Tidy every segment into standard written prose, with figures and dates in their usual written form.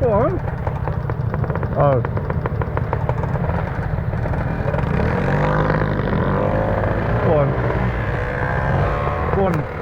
Go on. Oh. Go on. Go on.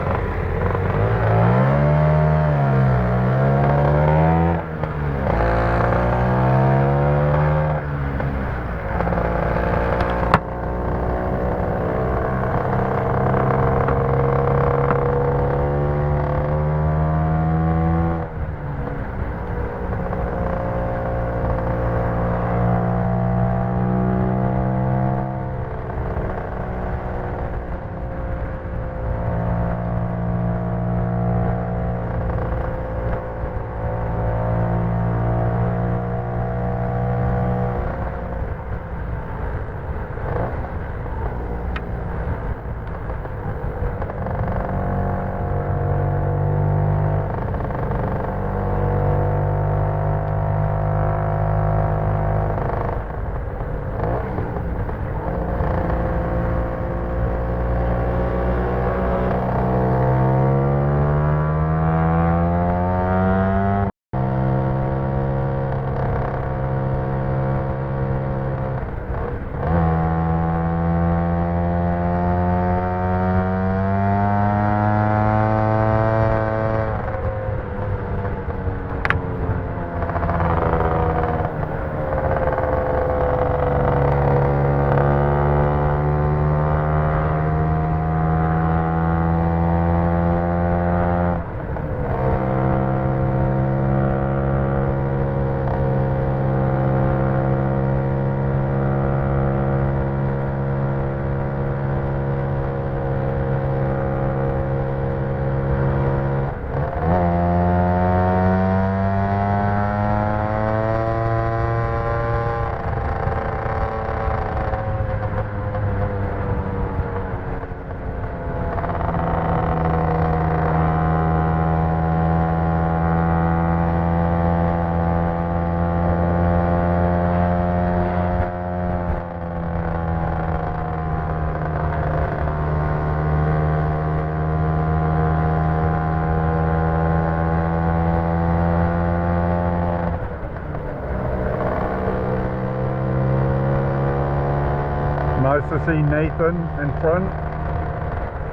Nice to see Nathan in front,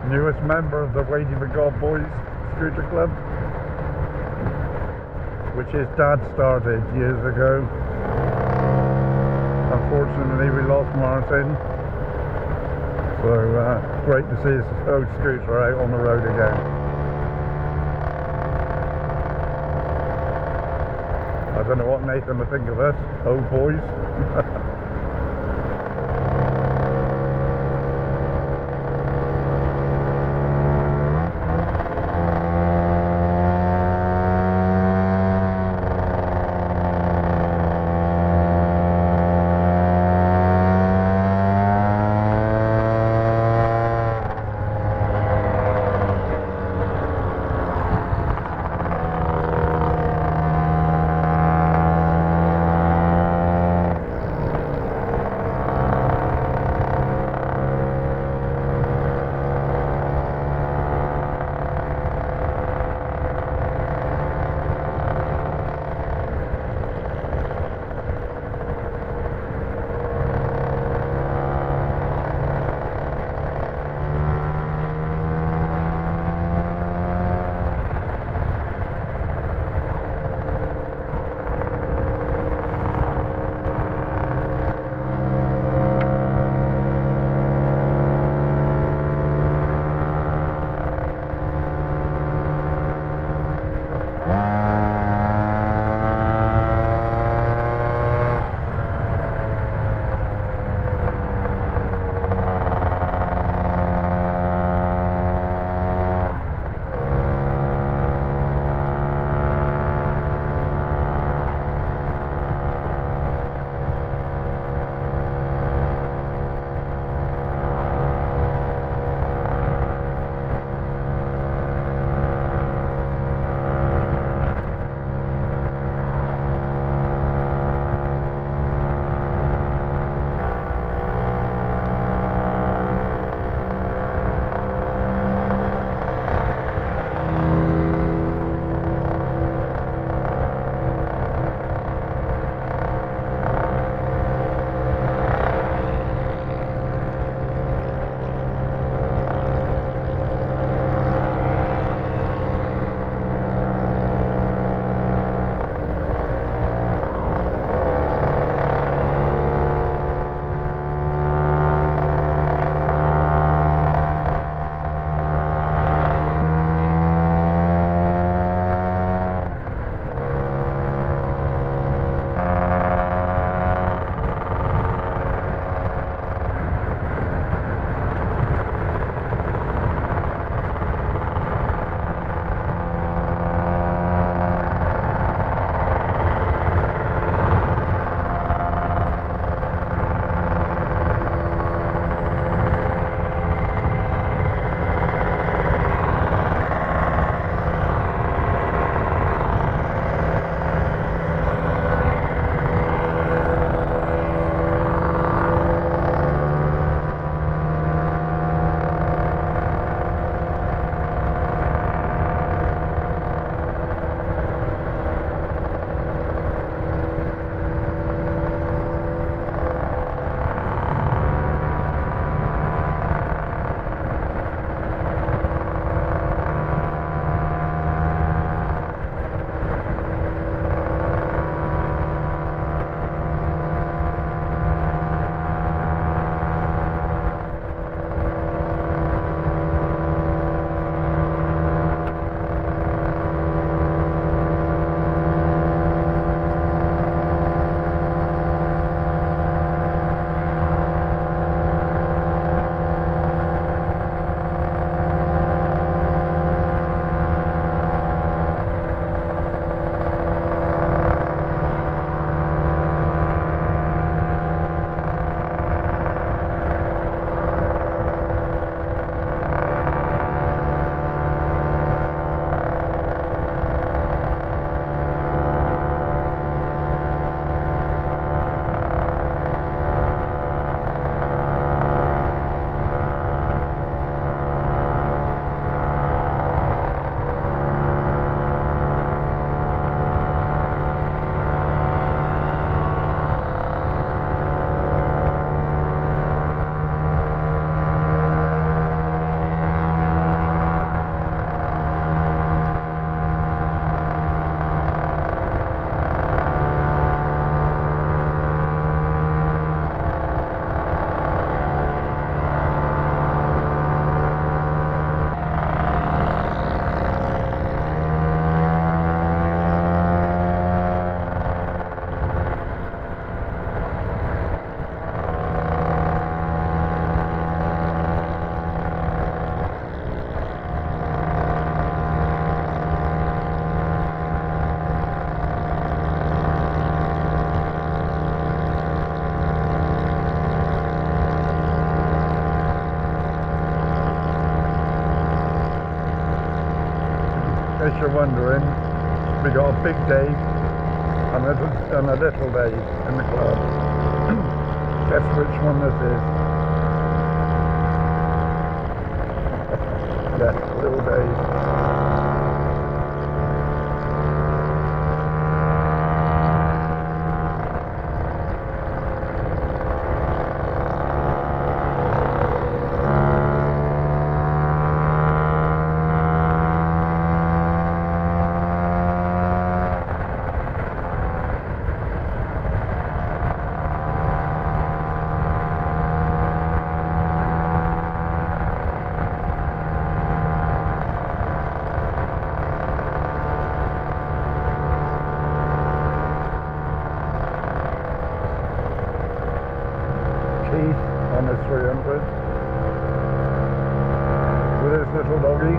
newest member of the Waiting for God Boys Scooter Club, which his dad started years ago. Unfortunately we lost Martin, so great to see his old scooter out on the road again. I don't know what Nathan would think of us, old boys. case you're wondering, we got a big Dave and a little Dave in the club. Guess which one this is? Yes, little Dave. On his 300 with his little doggy.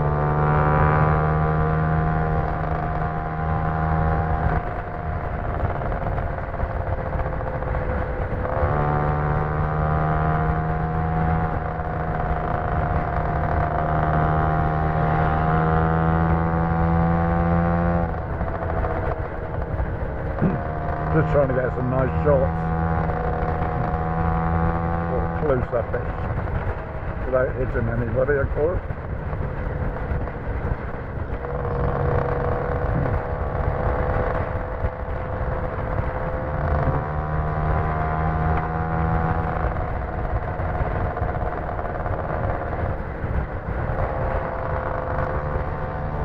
Just trying to get some nice shots. Close up it without hitting anybody, of course.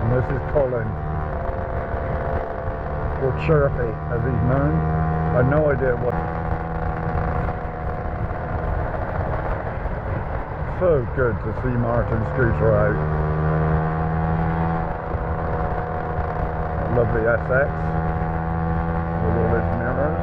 And this is Colin, or Chirpy as he's known. I have no idea what. So good to see Martin scooter out. Lovely SX with all his mirrors.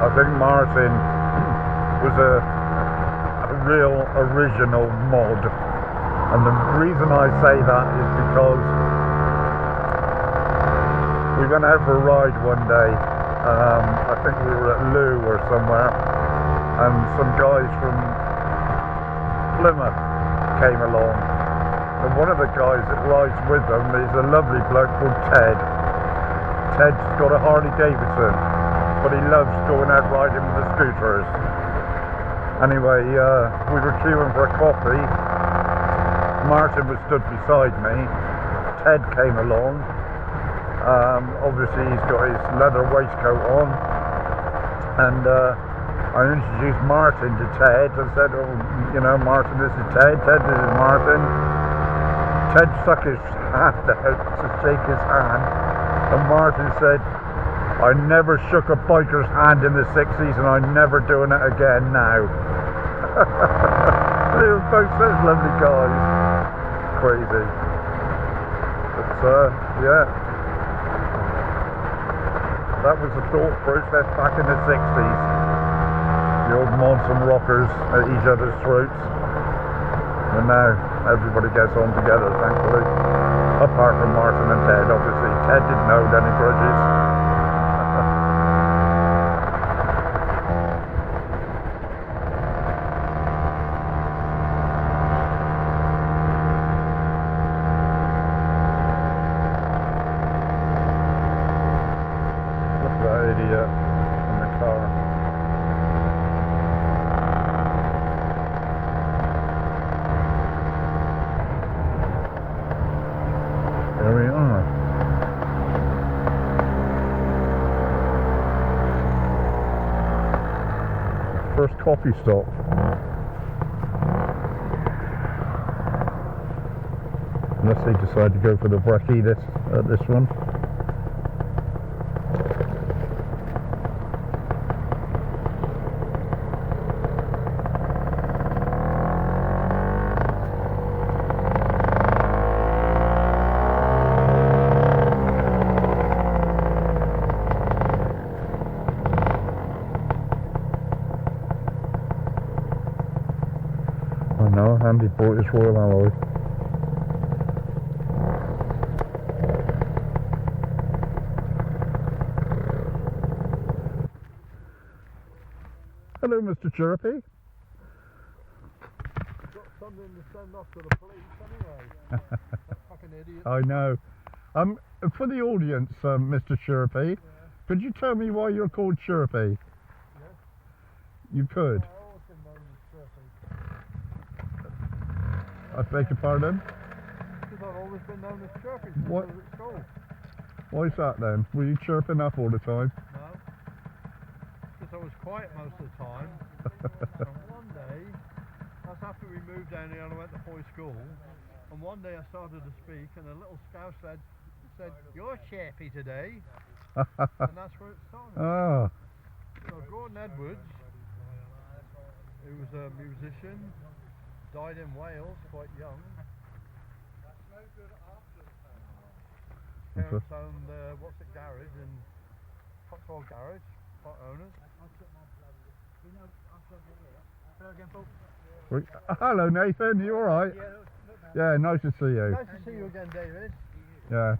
I think Martin was a real original mod, and the reason I say that is because we went out for a ride one day. I think we were at Lou or somewhere, and some guys from Plymouth came along, and one of the guys that rides with them is a lovely bloke called Ted. Ted's got a Harley Davidson, but he loves going out riding with the scooters. Anyway, we were queuing for a coffee. Martin was stood beside me. Ted came along. Obviously he's got his leather waistcoat on, and I introduced Martin to Ted and said, oh, you know, Martin, this is Ted, Ted, this is Martin. Ted stuck his hand out to shake his hand, and Martin said, I never shook a biker's hand in the 60s, and I'm never doing it again now. They were both such lovely guys. Crazy. But yeah, that was the thought process back in the 60s. The old mods and rockers at each other's throats. And now everybody gets on together, thankfully. Apart from Martin and Ted, obviously. Ted didn't hold any grudges. Idiot in the car. There we are. First coffee stop. Unless they decide to go for the brekkie this one. Andy bought his Royal Alloy. Hello, Mr. Chirpy. Got something to send off to the police anyway. That fucking idiot. I know. For the audience, Mr. Chirpy, could you tell me why you're called Chirpy? Yeah. You could. I've always been known as Chirpy. I beg your pardon? Because I've always been known as Chirpy since What? I was at school. Why's that then? Were you chirping up all the time? No. Because I was quiet most of the time. And one day, that's after we moved down here and I went to boys' school. And one day I started to speak and a little scout said, "You're Chirpy today." And that's where it started. Ah, So Gordon Edwards, who was a musician, died in Wales quite young. Parents owned garage in Cornwall garage, part owners. hello Nathan, you alright? Yeah, nice to see you. Nice to see you again, David. Yeah.